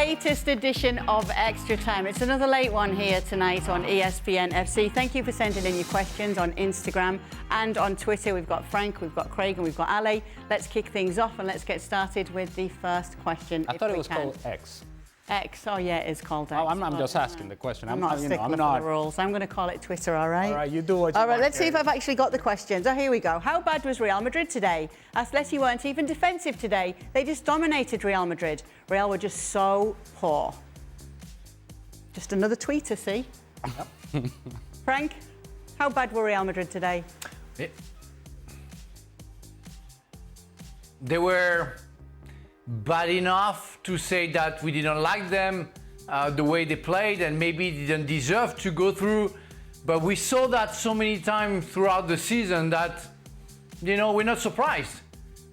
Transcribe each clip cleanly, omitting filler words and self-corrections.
latest edition of Extra Time. It's another late one here tonight on ESPN FC. Thank you for sending in your questions on Instagram and on Twitter. We've got Frank, we've got Craig, and we've got Ale. Let's kick things off and let's get started with the first question. I thought it was called X. X, oh yeah, it is called X. Oh, I'm just asking the question. I'm not sticking to the rules. I'm going to call it Twitter, all right? All right, you do what you All right, want, let's see if I've actually got the questions. Oh, here we go. How bad was Real Madrid today? Atleti weren't even defensive today. They just dominated Real Madrid. Real were just so poor. Just another tweeter, see? Yep. Frank, how bad were Real Madrid today? They were bad enough to say that we didn't like them, the way they played, and maybe didn't deserve to go through. But we saw that so many times throughout the season that, you know, we're not surprised.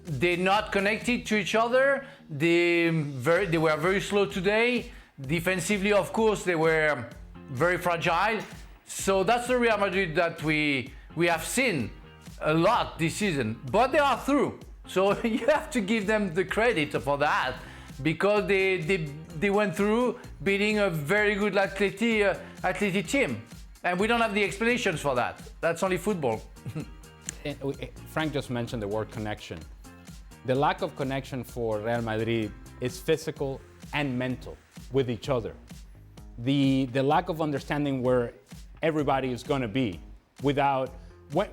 They're not connected to each other. They were very slow today. Defensively, of course, they were very fragile. So that's the Real Madrid that we have seen a lot this season. But they are through. So you have to give them the credit for that, because they went through beating a very good Atleti team. And we don't have the explanations for that. That's only football. Frank just mentioned the word connection. The lack of connection for Real Madrid is physical and mental with each other. The lack of understanding where everybody is going to be without...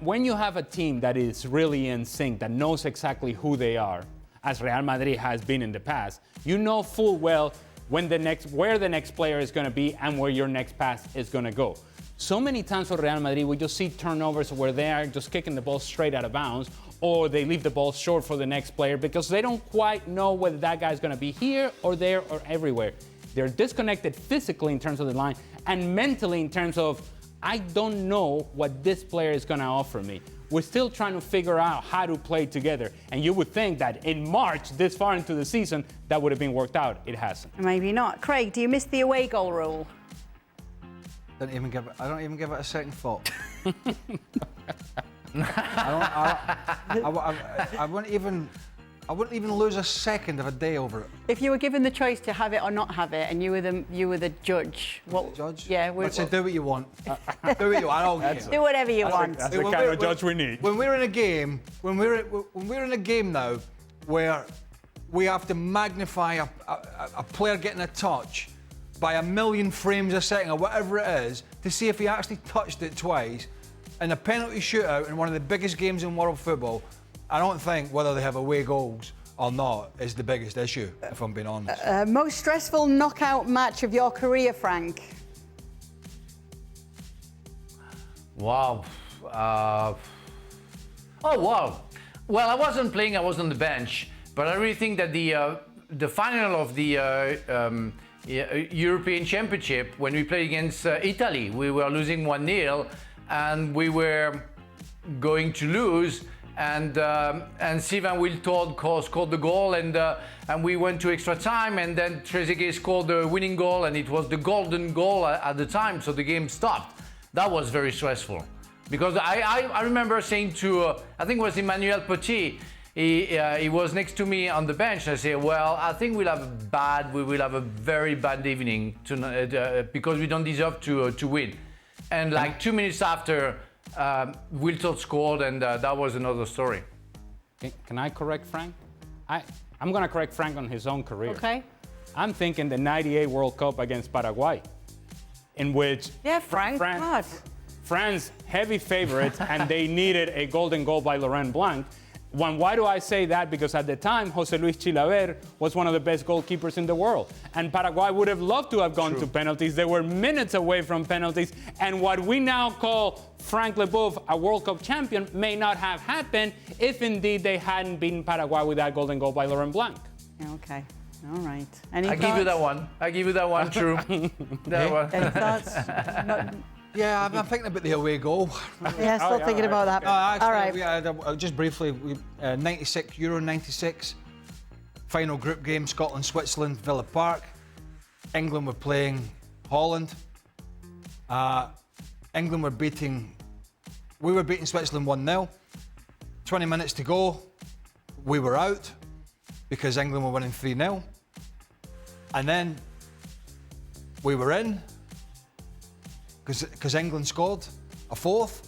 When you have a team that is really in sync, that knows exactly who they are, as Real Madrid has been in the past, you know full well where the next player is going to be and where your next pass is going to go. So many times for Real Madrid, we just see turnovers where they are just kicking the ball straight out of bounds, or they leave the ball short for the next player because they don't quite know whether that guy is going to be here or there or everywhere. They're disconnected physically in terms of the line and mentally in terms of, I don't know what this player is going to offer me. We're still trying to figure out how to play together. And you would think that in March, this far into the season, that would have been worked out. It hasn't. Maybe not. Craig, do you miss the away goal rule? I don't even give it a second thought. I wouldn't even lose a second of a day over it. If you were given the choice to have it or not have it, and you were the judge, what? The judge? Yeah. I'd say do what you want. Do what you want. I don't care. Do whatever you want. That's the kind of judge we need. When we're in a game, when we're in a game now, where we have to magnify a player getting a touch by a million frames a second or whatever it is to see if he actually touched it twice, in a penalty shootout in one of the biggest games in world football, I don't think whether they have away goals or not is the biggest issue, if I'm being honest. Most stressful knockout match of your career, Frank? Wow. Oh, wow. Well, I wasn't playing, I was on the bench, but I really think that the final of the European Championship, when we played against Italy, we were losing 1-0 and we were going to lose. And Sylvain Wiltord scored the goal, and we went to extra time, and then Trezeguet scored the winning goal, and it was the golden goal at the time, so the game stopped. That was very stressful, because I remember saying to, I think it was Emmanuel Petit, he was next to me on the bench, and I said, well, I think we will have a very bad evening because we don't deserve to win. And like 2 minutes after, Wiltord scored, and that was another story. Can I correct Frank? I'm going to correct Frank on his own career. Okay. I'm thinking the '98 World Cup against Paraguay, in which France heavy favorites, and they needed a golden goal by Laurent Blanc. Why do I say that? Because at the time, José Luis Chilaver was one of the best goalkeepers in the world. And Paraguay would have loved to have gone to penalties. They were minutes away from penalties. And what we now call Frank Leboeuf a World Cup champion may not have happened if indeed they hadn't beaten Paraguay with that golden goal by Laurent Blanc. Okay. All right. Any thoughts? Give you that one, true. Any thoughts? Yeah, I'm thinking about the away goal. Yeah, still thinking about that. Actually, all right. Just briefly, 96, Euro 96, final group game, Scotland, Switzerland, Villa Park. England were playing Holland. England were beating Switzerland 1-0. 20 minutes to go, we were out because England were winning 3-0. And then we were in because England scored a fourth.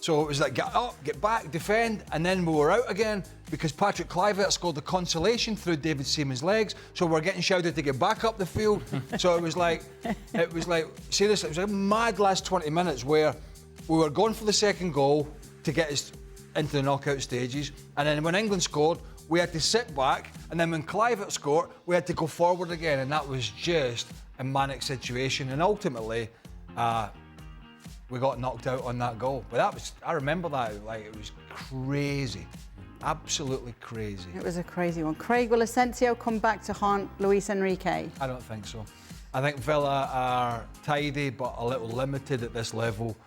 So it was like, get up, get back, defend, and then we were out again because Patrick Kluivert scored the consolation through David Seaman's legs. So we're getting shouted to get back up the field. So it was like, seriously, it was a mad last 20 minutes where we were going for the second goal to get us into the knockout stages. And then when England scored, we had to sit back. And then when Kluivert scored, we had to go forward again. And that was just a manic situation. And ultimately, we got knocked out on that goal. But I remember that, like, it was crazy. Absolutely crazy. It was a crazy one. Craig, will Asensio come back to haunt Luis Enrique? I don't think so. I think Villa are tidy but a little limited at this level,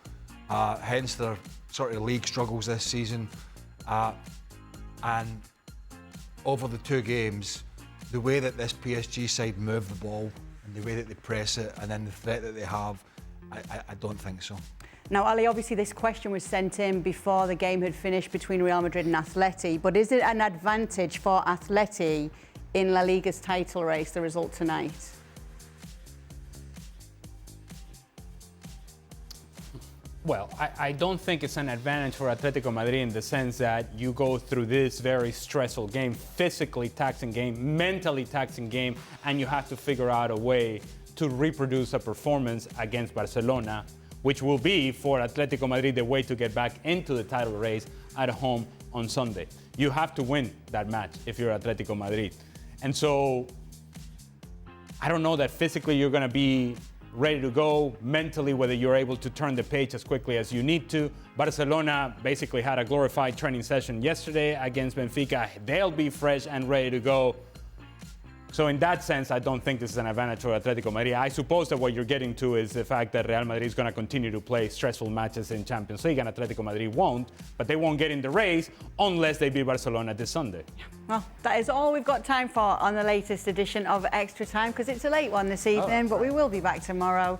hence their sort of league struggles this season. And over the two games, the way that this PSG side move the ball and the way that they press it and then the threat that they have, I don't think so. Now, Ali, obviously this question was sent in before the game had finished between Real Madrid and Atleti, but is it an advantage for Atleti in La Liga's title race, the result tonight? Well, I don't think it's an advantage for Atletico Madrid in the sense that you go through this very stressful game, physically taxing game, mentally taxing game, and you have to figure out a way to reproduce a performance against Barcelona, which will be for Atletico Madrid the way to get back into the title race at home on Sunday. You have to win that match if you're Atletico Madrid. And so I don't know that physically you're going to be ready to go, mentally whether you're able to turn the page as quickly as you need to. Barcelona basically had a glorified training session yesterday against Benfica. They'll be fresh and ready to go. So in that sense, I don't think this is an advantage for Atletico Madrid. I suppose that what you're getting to is the fact that Real Madrid is going to continue to play stressful matches in Champions League, and Atletico Madrid won't, but they won't get in the race unless they beat Barcelona this Sunday. Well, that is all we've got time for on the latest edition of Extra Time, because it's a late one this evening, but we will be back tomorrow.